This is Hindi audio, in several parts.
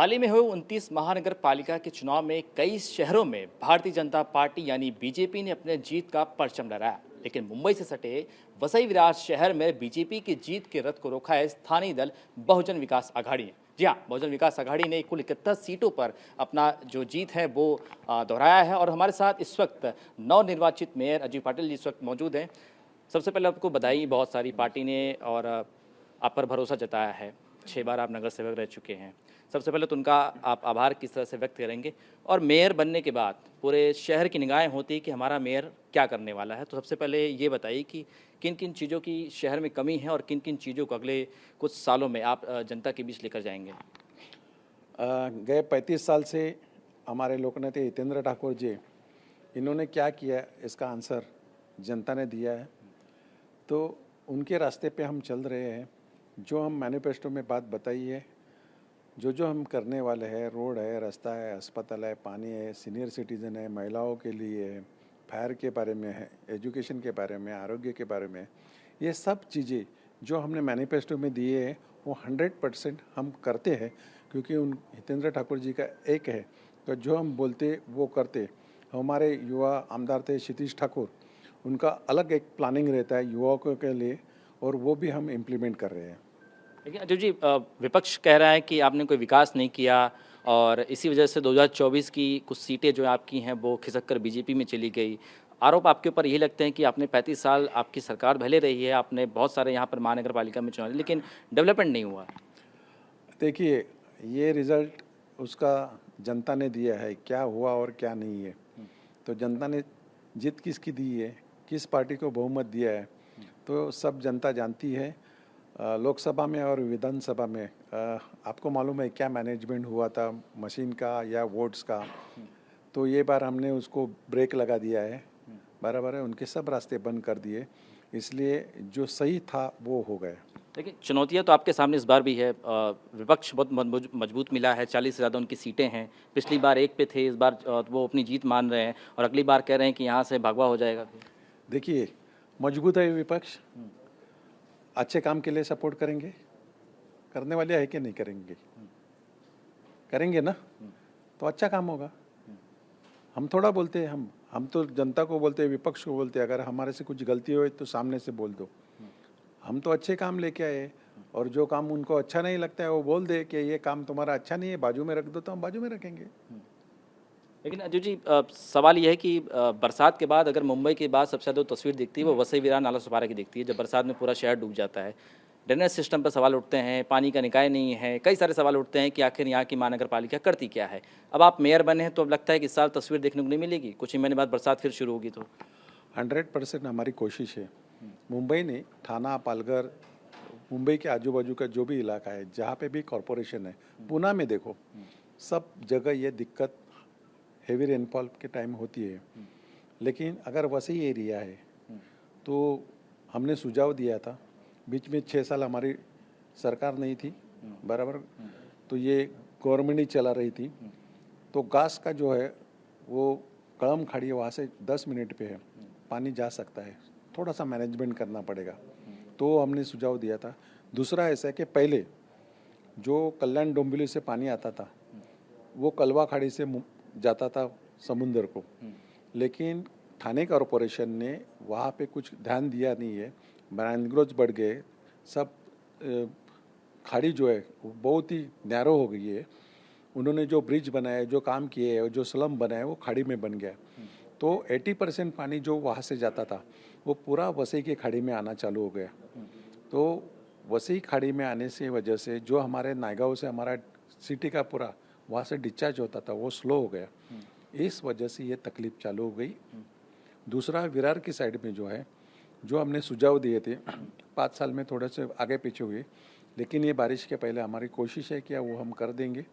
हाल ही में हुए 29 महानगर पालिका के चुनाव में कई शहरों में भारतीय जनता पार्टी यानी बीजेपी ने अपने जीत का परचम लहराया, लेकिन मुंबई से सटे वसई विरार शहर में बीजेपी की जीत के रथ को रोका है स्थानीय दल बहुजन विकास आघाड़ी ने। जी हाँ, बहुजन विकास आघाड़ी ने कुल 71 सीटों पर अपना जो जीत है वो दोहराया है। और हमारे साथ इस वक्त नवनिर्वाचित मेयर अजय पाटिल जी इस वक्त मौजूद हैं। सबसे पहले आपको बधाई, बहुत सारी पार्टी ने और आप पर भरोसा जताया है। 6 बार आप नगर सेवक रह चुके हैं। सबसे पहले तो उनका आप आभार किस तरह से व्यक्त करेंगे, और मेयर बनने के बाद पूरे शहर की निगाहें होती है कि हमारा मेयर क्या करने वाला है। तो सबसे पहले ये बताइए कि किन किन चीज़ों की शहर में कमी है और किन किन चीज़ों को अगले कुछ सालों में आप जनता के बीच लेकर जाएंगे। गए 35 साल से हमारे लोकनेता हितेंद्र ठाकुर जी, इन्होंने क्या किया इसका आंसर जनता ने दिया है। तो उनके रास्ते पे हम चल रहे हैं। जो हम मैनिफेस्टो में बात बताई है, जो हम करने वाले हैं, रोड है, रास्ता है, अस्पताल है, पानी है, सीनियर सिटीज़न है, महिलाओं के लिए है, फायर के बारे में है, एजुकेशन के बारे में, आरोग्य के बारे में, ये सब चीज़ें जो हमने मैनिफेस्टो में दिए हैं वो 100% हम करते हैं, क्योंकि उन हितेंद्र ठाकुर जी का एक है तो जो हम बोलते वो करते। हमारे युवा आमदार थे क्षितिज ठाकुर, उनका अलग एक प्लानिंग रहता है युवाओं के लिए, और वो भी हम इम्प्लीमेंट कर रहे हैं। लेकिन अजय जी, विपक्ष कह रहा है कि आपने कोई विकास नहीं किया और इसी वजह से 2024 की कुछ सीटें जो आपकी हैं वो खिसक कर बीजेपी में चली गई। आरोप आपके ऊपर यही लगते हैं कि आपने 35 साल आपकी सरकार भले रही है, आपने बहुत सारे यहाँ पर महानगर पालिका में चुनाव, लेकिन डेवलपमेंट नहीं हुआ। देखिए, ये रिज़ल्ट उसका जनता ने दिया है, क्या हुआ और क्या नहीं है। तो जनता ने जीत किसकी दी है, किस पार्टी को बहुमत दिया है, तो सब जनता जानती है। लोकसभा में और विधानसभा में आपको मालूम है क्या मैनेजमेंट हुआ था मशीन का या वोट्स का। तो ये बार हमने उसको ब्रेक लगा दिया है, बराबर है, उनके सब रास्ते बंद कर दिए, इसलिए जो सही था वो हो गया। लेकिन चुनौतियां तो आपके सामने इस बार भी है। विपक्ष बहुत मजबूत मिला है, 40 से ज़्यादा उनकी सीटें हैं। पिछली बार एक पे थे, इस बार वो अपनी जीत मान रहे हैं और अगली बार कह रहे हैं कि यहाँ से भगवा हो जाएगा। देखिए, मजबूत है विपक्ष, अच्छे काम के लिए सपोर्ट करेंगे, करने वाले है कि नहीं करेंगे, करेंगे ना, तो अच्छा काम होगा। हम थोड़ा बोलते हैं, हम तो जनता को बोलते हैं, विपक्ष को बोलते हैं, अगर हमारे से कुछ गलती हो तो सामने से बोल दो। हम तो अच्छे काम लेके आए, और जो काम उनको अच्छा नहीं लगता है वो बोल दे कि ये काम तुम्हारा अच्छा नहीं है, बाजू में रख दो, तो हम बाजू में रखेंगे। लेकिन अजय जी, सवाल यह है कि बरसात के बाद अगर मुंबई के बाद सबसे ज़्यादा तस्वीर दिखती है वो वसई विरार नाला सुपारा की दिखती है, जब बरसात में पूरा शहर डूब जाता है। ड्रेनेज सिस्टम पर सवाल उठते हैं, पानी का निकाय नहीं है, कई सारे सवाल उठते हैं कि आखिर यहाँ की महानगर पालिका करती क्या है। अब आप मेयर बने हैं तो अब लगता है कि इस साल तस्वीर देखने को नहीं मिलेगी, कुछ ही महीने बाद बरसात फिर शुरू होगी। तो 100% हमारी कोशिश है। मुंबई ने थाना, पालघर, मुंबई के आजू बाजू का जो भी इलाका है जहाँ पे भी कॉरपोरेशन है, पूना में देखो, सब जगह ये दिक्कत हेवी रेनफॉल के टाइम होती है। लेकिन अगर वैसे ही एरिया है तो हमने सुझाव दिया था, बीच में 6 साल हमारी सरकार नहीं थी, बराबर, तो ये गवर्नमेंट ही चला रही थी। तो घास का जो है वो कड़म खाड़ी है, वहाँ से 10 मिनट पे है, पानी जा सकता है, थोड़ा सा मैनेजमेंट करना पड़ेगा, तो हमने सुझाव दिया था। दूसरा ऐसा है कि पहले जो कल्याण डोंबिवली से पानी आता था वो कलवा खाड़ी से जाता था समुंदर को, लेकिन ठाणे कॉरपोरेशन ने वहाँ पे कुछ ध्यान दिया नहीं है, मैंग्रोव्स बढ़ गए, सब खाड़ी जो है वो बहुत ही नैरो हो गई है। उन्होंने जो ब्रिज बनाए, जो काम किए और जो स्लम बनाए वो खाड़ी में बन गया। तो 80% पानी जो वहाँ से जाता था वो पूरा वसई की खाड़ी में आना चालू हो गया। तो वसई खाड़ी में आने से वजह से जो हमारे नायगांव से हमारा सिटी का पूरा वहाँ से डिस्चार्ज होता था वो स्लो हो गया, इस वजह से ये तकलीफ चालू हो गई। दूसरा, विरार की साइड में जो है, जो हमने सुझाव दिए थे 5 साल में थोड़े से आगे पीछे हुए, लेकिन ये बारिश के पहले हमारी कोशिश है कि वो हम कर देंगे।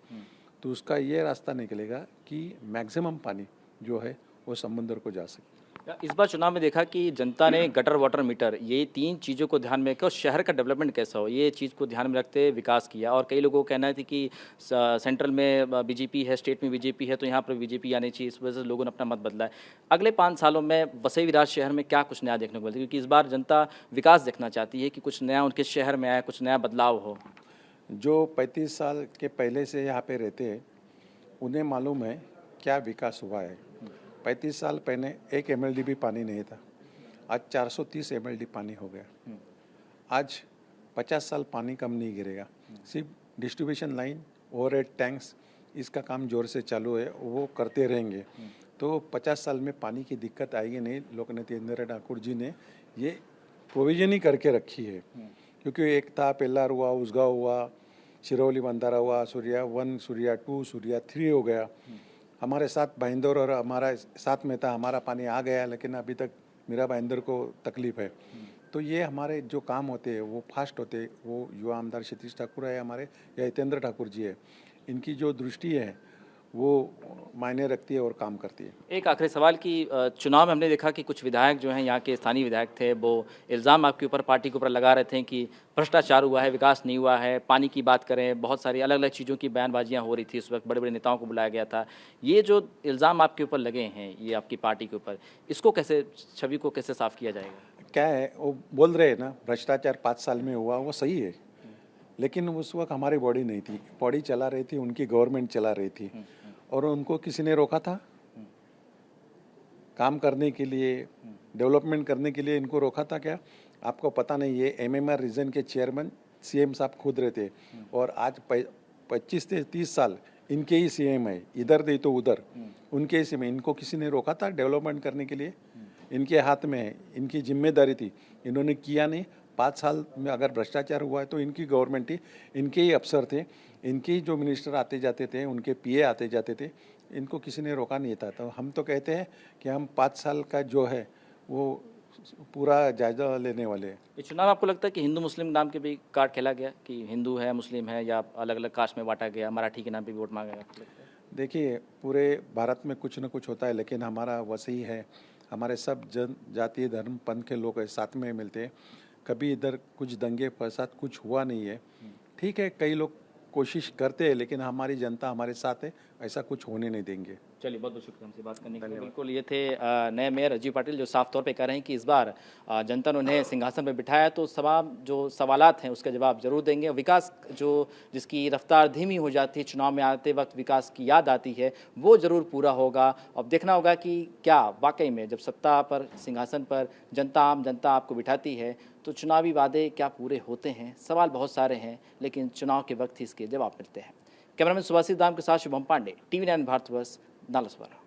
तो उसका ये रास्ता निकलेगा कि मैक्सिमम पानी जो है वो समुद्र को जा सके। इस बार चुनाव में देखा कि जनता ने गटर, वाटर मीटर, ये 3 चीज़ों को ध्यान में रखकर शहर का डेवलपमेंट कैसा हो, ये चीज़ को ध्यान में रखते विकास किया। और कई लोगों को कहना है कि सेंट्रल में बीजेपी है, स्टेट में बीजेपी है, तो यहाँ पर बीजेपी आनी चाहिए, इस वजह से लोगों ने अपना मत बदला है। अगले 5 सालों में वसई विरार शहर में क्या कुछ नया देखने को मिलता है, क्योंकि इस बार जनता विकास देखना चाहती है कि कुछ नया उनके शहर में आए, कुछ नया बदलाव हो। जो 35 साल के पहले से यहाँ पे रहते हैं उन्हें मालूम है क्या विकास हुआ है। 35 साल पहले 1 MLD भी पानी नहीं था, आज 430 MLD पानी हो गया। आज 50 साल पानी कम नहीं गिरेगा। सिर्फ डिस्ट्रीब्यूशन लाइन, ओवरहेड टैंक्स, इसका काम जोर से चालू है, वो करते रहेंगे तो 50 साल में पानी की दिक्कत आएगी नहीं। लोकनेता इंदिरा ठाकुर जी ने ये प्रोविजन ही करके रखी है, क्योंकि एक था पेल्लार हुआ, उसगांव हुआ, शिरौली बंदारा हुआ, सूर्या 1, सूर्या 2, सूर्या 3 हो गया। हमारे साथ भाईंदर और हमारा साथ में था, हमारा पानी आ गया, लेकिन अभी तक मेरा भाईंदर को तकलीफ है। तो ये हमारे जो काम होते हैं वो फास्ट होते हैं। वो युवा आमदार क्षितिज ठाकुर है हमारे, या हितेंद्र ठाकुर जी है, इनकी जो दृष्टि है वो मायने रखती है और काम करती है। एक आखिरी सवाल कि चुनाव में हमने देखा कि कुछ विधायक जो हैं यहाँ के स्थानीय विधायक थे, वो इल्ज़ाम आपके ऊपर, पार्टी के ऊपर लगा रहे थे कि भ्रष्टाचार हुआ है, विकास नहीं हुआ है। पानी की बात करें, बहुत सारी अलग अलग चीज़ों की बयानबाजियाँ हो रही थी, उस वक्त बड़े बड़े नेताओं को बुलाया गया था। ये जो इल्ज़ाम आपके ऊपर लगे हैं, ये आपकी पार्टी के ऊपर, इसको कैसे, छवि को कैसे साफ किया जाएगा? क्या है, वो बोल रहे हैं ना भ्रष्टाचार 5 साल में हुआ, वो सही है, लेकिन उस वक्त हमारी बॉडी नहीं थी, बॉडी चला रही थी, उनकी गवर्नमेंट चला रही थी और उनको किसी ने रोका था काम करने के लिए, डेवलपमेंट करने के लिए? इनको रोका था क्या? आपको पता नहीं, ये MMR रीजन के चेयरमैन CM साहब खुद रहते और आज 25 से 30 साल इनके ही CM है, इधर नहीं तो उधर, उनके ही CM। इनको किसी ने रोका था डेवलपमेंट करने के लिए? इनके हाथ में है, इनकी जिम्मेदारी थी, इन्होंने किया नहीं। 5 साल में अगर भ्रष्टाचार हुआ है तो इनकी गवर्नमेंट थी, इनके ही अफसर थे, इनके ही जो मिनिस्टर आते जाते थे, उनके PA आते जाते थे, इनको किसी ने रोका नहीं था। तो हम तो कहते हैं कि हम 5 साल का जो है वो पूरा जायजा लेने वाले हैं। ये चुनाव आपको लगता है कि हिंदू मुस्लिम नाम के भी कार्ड खेला गया, कि हिंदू है, मुस्लिम है, या अलग अलग कास्ट में बांटा गया, मराठी के नाम पे भी वोट मांगा गया? देखिए, पूरे भारत में कुछ न कुछ होता है, लेकिन हमारा वसई है, हमारे सब जन जाति धर्म पंथ के लोग साथ में मिलते हैं। कभी इधर कुछ दंगे फसाद कुछ हुआ नहीं है। ठीक है, कई लोग कोशिश करते हैं, लेकिन हमारी जनता हमारे साथ है, ऐसा कुछ होने नहीं देंगे। चलिए, बहुत बहुत शुक्रिया हमसे बात करने के लिए। बिल्कुल, ये थे नए मेयर अजीब पाटिल, जो साफ तौर पे कह रहे हैं कि इस बार जनता ने उन्हें सिंहासन पर बिठाया तो तमाम जो सवालात हैं उसका जवाब जरूर देंगे। विकास जो जिसकी रफ्तार धीमी हो जाती है, चुनाव में आते वक्त विकास की याद आती है, वो ज़रूर पूरा होगा। अब देखना होगा कि क्या वाकई में जब सत्ता पर, सिंहासन पर आम जनता आपको बिठाती है तो चुनावी वादे क्या पूरे होते हैं। सवाल बहुत सारे हैं, लेकिन चुनाव के वक्त ही इसके जवाब मिलते हैं। कैमरामैन सुभाषित दाम के साथ शुभम पांडे, TV9 भारतवर्ष, नालसवारा।